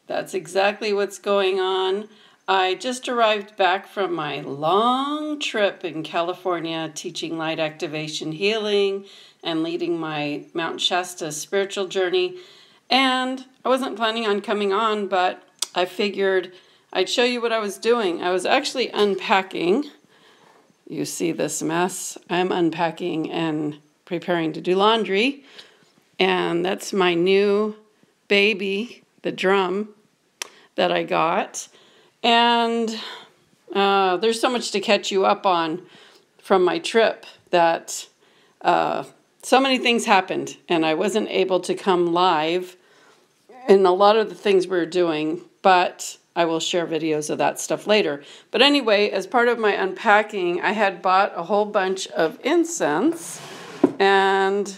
That's exactly what's going on. I just arrived back from my long trip in California teaching light activation healing and leading my Mount Shasta spiritual journey. And I wasn't planning on coming on, but I figured I'd show you what I was doing. I was actually unpacking. You see this mess? I'm unpacking and preparing to do laundry. And that's my new baby, the drum that I got. And there's so much to catch you up on from my trip that so many things happened, and I wasn't able to come live in a lot of the things we were doing, but I will share videos of that stuff later. But anyway, as part of my unpacking, I had bought a whole bunch of incense, and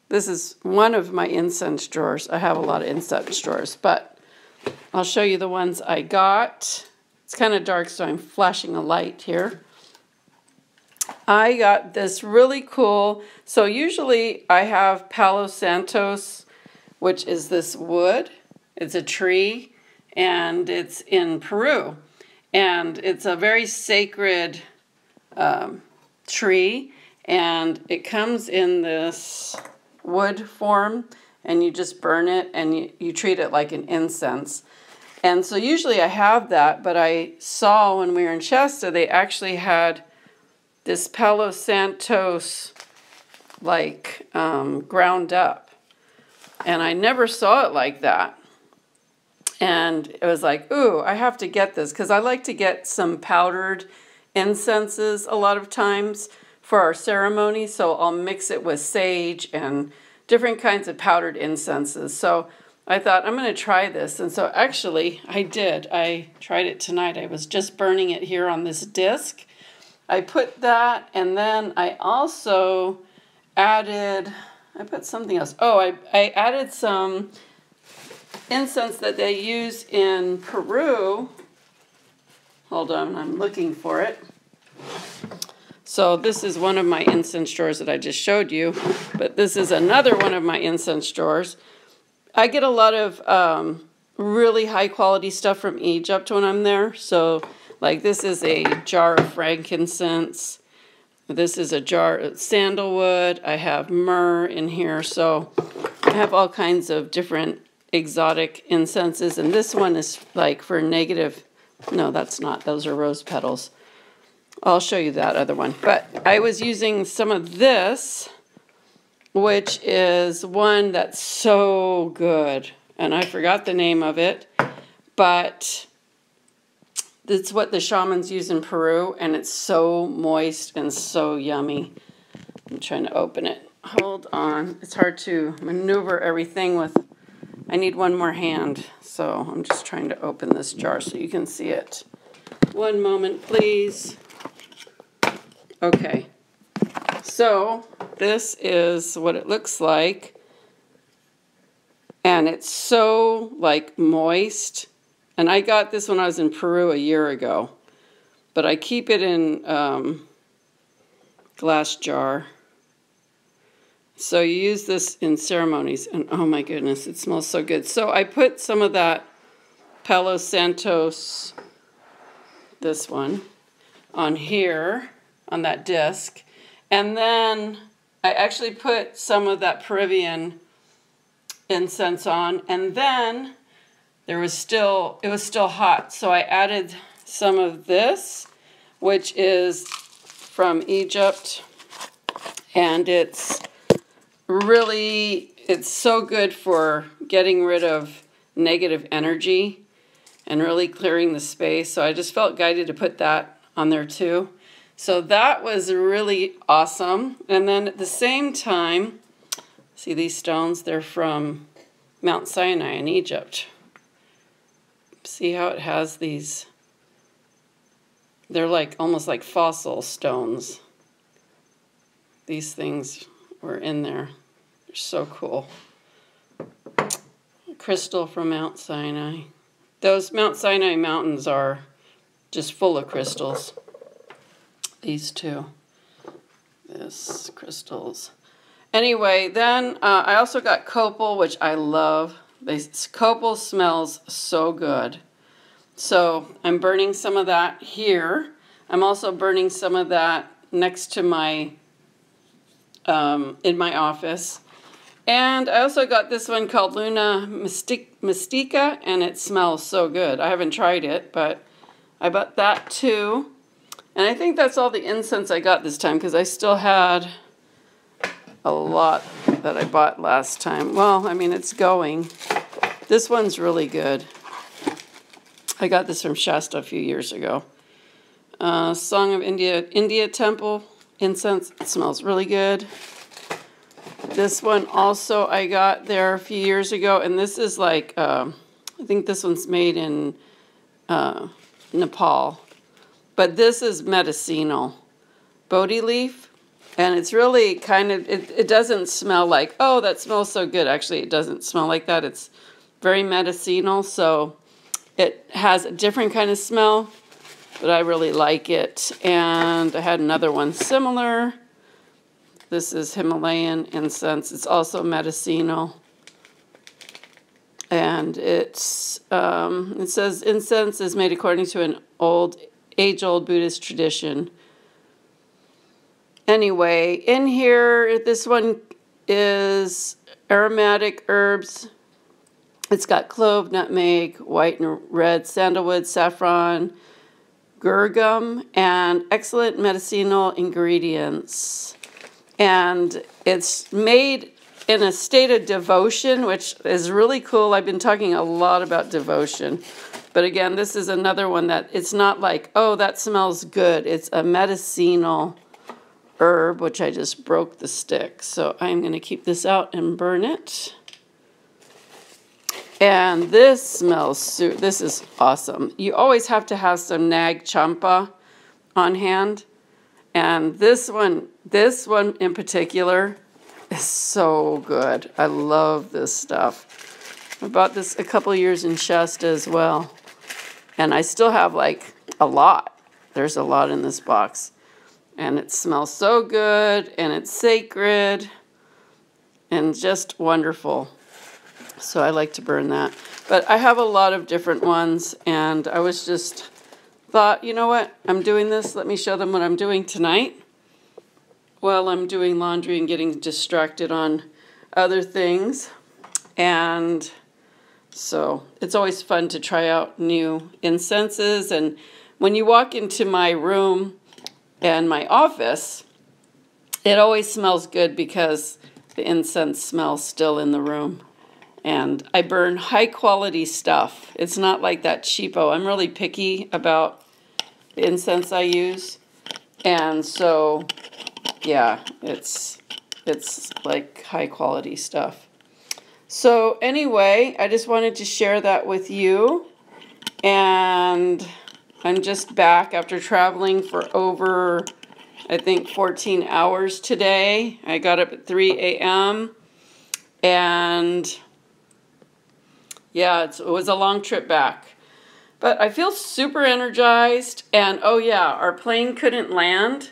this is one of my incense drawers. I have a lot of incense drawers, but I'll show you the ones I got. It's kind of dark, so I'm flashing a light here. I got this really cool, so usually I have Palo Santos, which is this wood. It's a tree, and it's in Peru. And it's a very sacred tree, and it comes in this wood form, and you just burn it, and you treat it like an incense. And so usually I have that, but I saw when we were in Shasta, they actually had this Palo Santos like ground up. And I never saw it like that. And it was like, ooh, I have to get this, because I like to get some powdered incenses a lot of times for our ceremony. So I'll mix it with sage and different kinds of powdered incenses. So I thought, I'm going to try this. And so actually, I did. I tried it tonight. I was just burning it here on this disc. I put that, and then I also added, I put something else. Oh, I added some incense that they use in Peru. Hold on, I'm looking for it. So this is one of my incense drawers that I just showed you, but this is another one of my incense drawers. I get a lot of really high quality stuff from Egypt when I'm there. So like this is a jar of frankincense. This is a jar of sandalwood. I have myrrh in here. So I have all kinds of different exotic incenses. And this one is like for negative. No, that's not. Those are rose petals. I'll show you that other one. But I was using some of this, which is one that's so good. And I forgot the name of it, but it's what the shamans use in Peru, and it's so moist and so yummy. I'm trying to open it. Hold on. It's hard to maneuver everything with, I need one more hand. So I'm just trying to open this jar so you can see it. One moment, please. Okay. So this is what it looks like, and it's so like moist. And I got this when I was in Peru a year ago, but I keep it in glass jar. So you use this in ceremonies, and oh my goodness, it smells so good. So I put some of that Palo Santos, this one, on here, on that disc. And then I actually put some of that Peruvian incense on, and then it was still hot. So I added some of this, which is from Egypt, and it's so good for getting rid of negative energy and really clearing the space. So I just felt guided to put that on there too. So that was really awesome. And then at the same time, see these stones? They're from Mount Sinai in Egypt. See how it has these? They're like almost like fossil stones. These things were in there. They're so cool. Crystal from Mount Sinai. Those Mount Sinai mountains are just full of crystals. These two. This crystals. Anyway, then I also got copal, which I love. Copal smells so good. So I'm burning some of that here. I'm also burning some of that next to my, in my office. And I also got this one called Luna Mystica, and it smells so good. I haven't tried it, but I bought that too. And I think that's all the incense I got this time, because I still had a lot that I bought last time. Well, I mean, it's going. This one's really good. I got this from Shasta a few years ago. Song of India Temple incense. It smells really good. This one also I got there a few years ago, and this is like, I think this one's made in Nepal. But this is medicinal. Bodhi leaf. And it's really kind of, it doesn't smell like, oh, that smells so good. Actually, it doesn't smell like that. It's very medicinal, so it has a different kind of smell, but I really like it. And I had another one similar. This is Himalayan incense. It's also medicinal. And it's, it says incense is made according to an age-old Buddhist tradition. Anyway, in here, this one is aromatic herbs. It's got clove, nutmeg, white and red sandalwood, saffron, gurgum, and excellent medicinal ingredients. And it's made in a state of devotion, which is really cool. I've been talking a lot about devotion. But again, this is another one that it's not like, oh, that smells good. It's a medicinal herb, which I just broke the stick. So I'm going to keep this out and burn it. And this smells, this is awesome. You always have to have some Nag Champa on hand. And this one in particular is so good. I love this stuff. I bought this a couple years in Shasta as well. And I still have like a lot. There's a lot in this box. And it smells so good, and it's sacred, and just wonderful. So I like to burn that. But I have a lot of different ones, and I was just thought, you know what, I'm doing this. Let me show them what I'm doing tonight while I'm doing laundry and getting distracted on other things. And so it's always fun to try out new incenses. And when you walk into my room and my office, it always smells good because the incense smells still in the room. And I burn high quality stuff. It's not like that cheapo. I'm really picky about the incense I use. And so, yeah, it's like high quality stuff. So anyway, I just wanted to share that with you. And I'm just back after traveling for over, I think, 14 hours today. I got up at 3 a.m. And yeah, it was a long trip back. But I feel super energized. And oh yeah, our plane couldn't land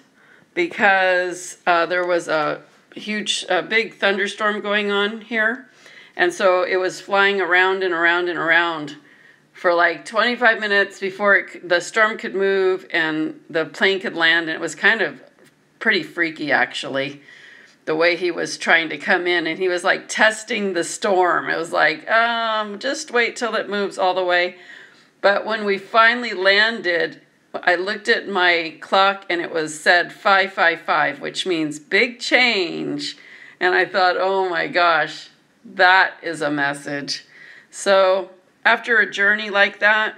because there was a huge, big thunderstorm going on here. And so it was flying around and around and around for like 25 minutes before the storm could move and the plane could land. And it was kind of pretty freaky, actually, the way he was trying to come in. And he was like testing the storm. It was like, just wait till it moves all the way. But when we finally landed, I looked at my clock and it was said 555, which means big change. And I thought, oh my gosh, that is a message. So after a journey like that,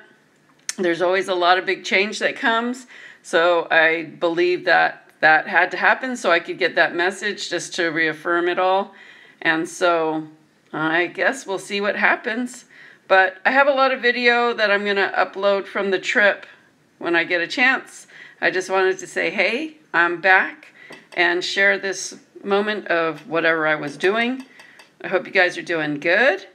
there's always a lot of big change that comes. So I believe that that had to happen so I could get that message just to reaffirm it all. And so I guess we'll see what happens. But I have a lot of video that I'm going to upload from the trip when I get a chance. I just wanted to say, hey, I'm back and share this moment of whatever I was doing. I hope you guys are doing good.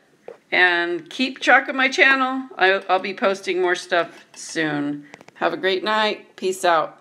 And keep track of my channel. I'll be posting more stuff soon. Have a great night. Peace out.